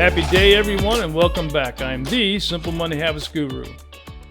Happy day everyone and welcome back. I am the Simple Money Habits Guru.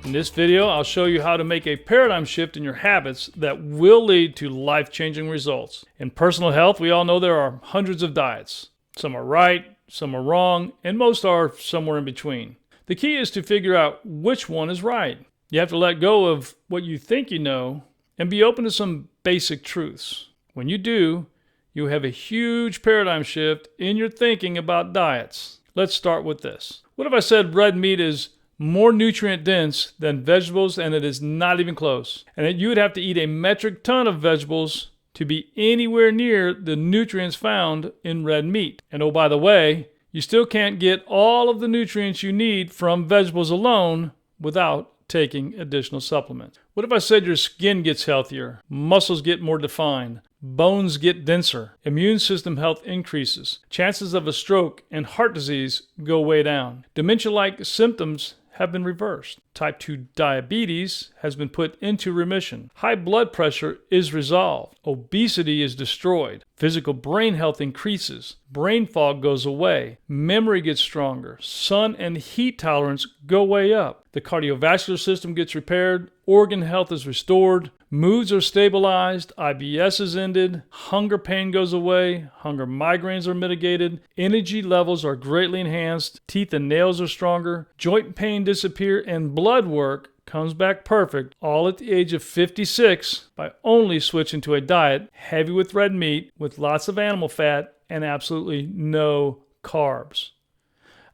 In this video, I'll show you how to make a paradigm shift in your habits that will lead to life-changing results. In personal health, we all know there are hundreds of diets. Some are right, some are wrong, and most are somewhere in between. The key is to figure out which one is right. You have to let go of what you think you know and be open to some basic truths. When you do, you have a huge paradigm shift in your thinking about diets. Let's start with this. What if I said red meat is more nutrient dense than vegetables and it is not even close? And that you would have to eat a metric ton of vegetables to be anywhere near the nutrients found in red meat. And oh, by the way, you still can't get all of the nutrients you need from vegetables alone without taking additional supplements. What if I said your skin gets healthier, muscles get more defined, bones get denser, immune system health increases, chances of a stroke and heart disease go way down, dementia-like symptoms have been reversed, type 2 diabetes has been put into remission, high blood pressure is resolved, obesity is destroyed, physical brain health increases, brain fog goes away, memory gets stronger, sun and heat tolerance go way up, the cardiovascular system gets repaired, organ health is restored, moods are stabilized, IBS is ended, hunger pain goes away, hunger migraines are mitigated, energy levels are greatly enhanced, teeth and nails are stronger, joint pain disappear, and blood work comes back perfect, all at the age of 56 by only switching to a diet heavy with red meat with lots of animal fat and absolutely no carbs.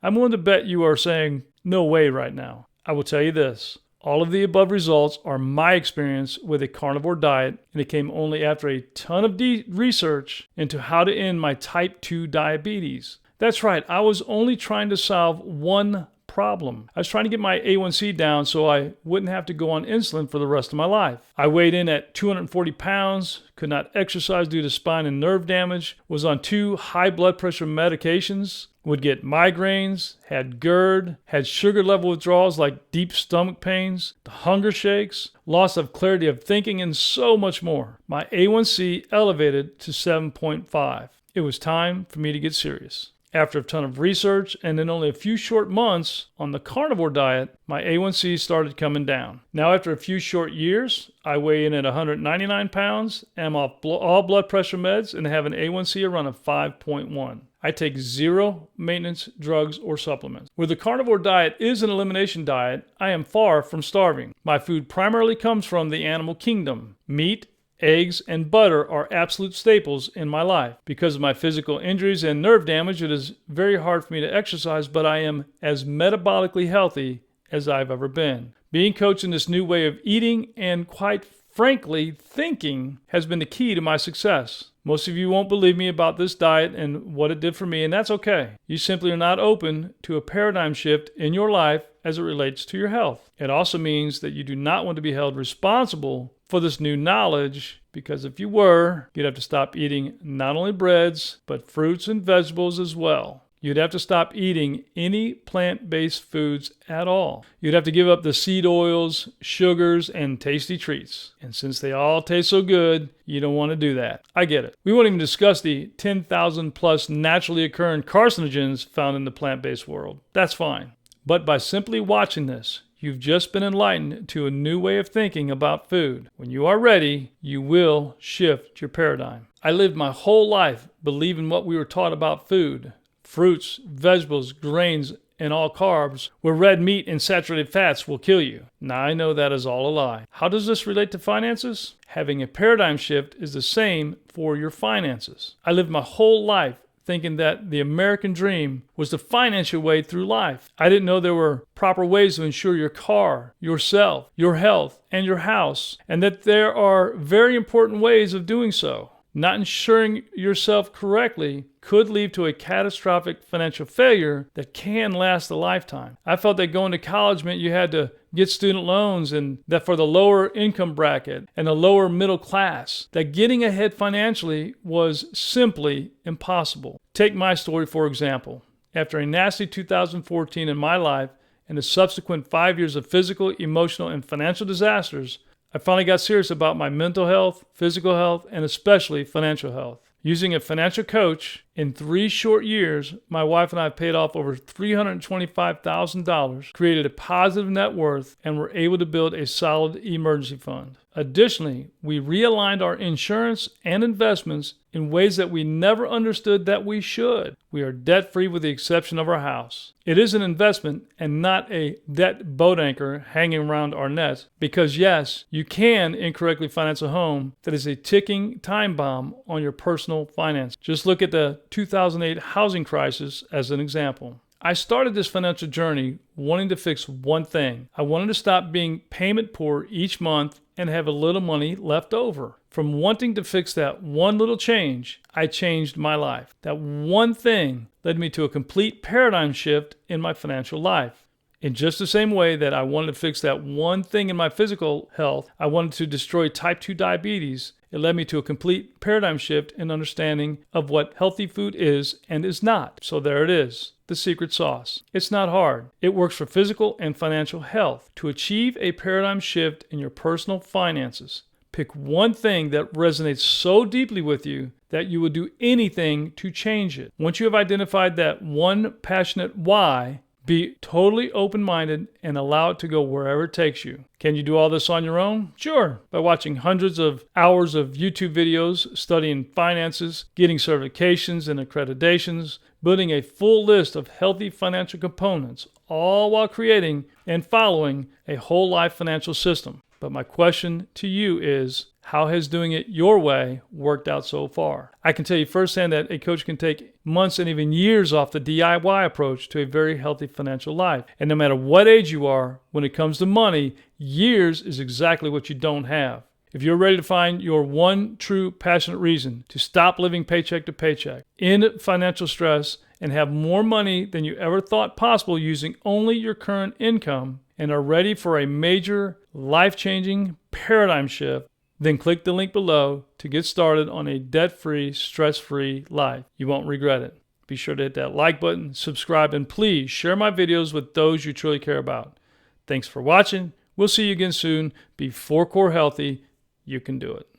I'm willing to bet you are saying, no way right now. I will tell you this. All of the above results are my experience with a carnivore diet, and it came only after a ton of research into how to end my type 2 diabetes. That's right, I was only trying to solve one problem. I was trying to get my A1C down so I wouldn't have to go on insulin for the rest of my life. I weighed in at 240 pounds, could not exercise due to spine and nerve damage, was on 2 high blood pressure medications, would get migraines, had GERD, had sugar level withdrawals like deep stomach pains, hunger shakes, loss of clarity of thinking, and so much more. My A1C elevated to 7.5. It was time for me to get serious. After a ton of research and in only a few short months on the carnivore diet, my A1C started coming down. Now after a few short years, I weigh in at 199 pounds, am off all blood pressure meds, and have an A1C run of 5.1. I take 0 maintenance, drugs, or supplements. Where the carnivore diet is an elimination diet, I am far from starving. My food primarily comes from the animal kingdom. Meat, eggs, and butter are absolute staples in my life. Because of my physical injuries and nerve damage, it is very hard for me to exercise, but I am as metabolically healthy as I've ever been. Being coached in this new way of eating and, quite frankly, thinking has been the key to my success. Most of you won't believe me about this diet and what it did for me, and that's okay. You simply are not open to a paradigm shift in your life as it relates to your health. It also means that you do not want to be held responsible for this new knowledge, because if you were, you'd have to stop eating not only breads, but fruits and vegetables as well. You'd have to stop eating any plant-based foods at all. You'd have to give up the seed oils, sugars, and tasty treats. And since they all taste so good, you don't want to do that. I get it. We won't even discuss the 10,000 plus naturally occurring carcinogens found in the plant-based world. That's fine. But by simply watching this, you've just been enlightened to a new way of thinking about food. When you are ready, you will shift your paradigm. I lived my whole life believing what we were taught about food. Fruits, vegetables, grains, and all carbs, where red meat and saturated fats will kill you. Now I know that is all a lie. How does this relate to finances? Having a paradigm shift is the same for your finances. I lived my whole life thinking that the American dream was to finance your way through life. I didn't know there were proper ways to insure your car, yourself, your health, and your house, and that there are very important ways of doing so. Not insuring yourself correctly could lead to a catastrophic financial failure that can last a lifetime. I felt that going to college meant you had to get student loans, and that for the lower income bracket and the lower middle class, that getting ahead financially was simply impossible. Take my story for example. After a nasty 2014 in my life and the subsequent 5 years of physical, emotional, and financial disasters, I finally got serious about my mental health, physical health, and especially financial health. Using a financial coach, in 3 short years, my wife and I paid off over $325,000, created a positive net worth, and were able to build a solid emergency fund. Additionally, we realigned our insurance and investments in ways that we never understood that we should. We are debt-free with the exception of our house. It is an investment and not a debt boat anchor hanging around our necks because yes, you can incorrectly finance a home that is a ticking time bomb on your personal finance. Just look at the 2008 housing crisis as an example. I started this financial journey wanting to fix one thing. I wanted to stop being payment poor each month and have a little money left over. From wanting to fix that one little change, I changed my life. That one thing led me to a complete paradigm shift in my financial life. In just the same way that I wanted to fix that one thing in my physical health, I wanted to destroy type 2 diabetes. It led me to a complete paradigm shift in understanding of what healthy food is and is not. So there it is, the secret sauce. It's not hard. It works for physical and financial health. To achieve a paradigm shift in your personal finances, pick one thing that resonates so deeply with you that you will do anything to change it. Once you have identified that one passionate why, be totally open-minded and allow it to go wherever it takes you. Can you do all this on your own? Sure. By watching hundreds of hours of YouTube videos, studying finances, getting certifications and accreditations, building a full list of healthy financial components, all while creating and following a whole life financial system. But my question to you is, how has doing it your way worked out so far? I can tell you firsthand that a coach can take months and even years off the DIY approach to a very healthy financial life. And no matter what age you are, when it comes to money, years is exactly what you don't have. If you're ready to find your one true passionate reason to stop living paycheck to paycheck, end financial stress, and have more money than you ever thought possible using only your current income, and are ready for a major life-changing paradigm shift, then click the link below to get started on a debt-free, stress-free life. You won't regret it. Be sure to hit that like button, subscribe, and please share my videos with those you truly care about. Thanks for watching. We'll see you again soon. Be 4 core healthy. You can do it.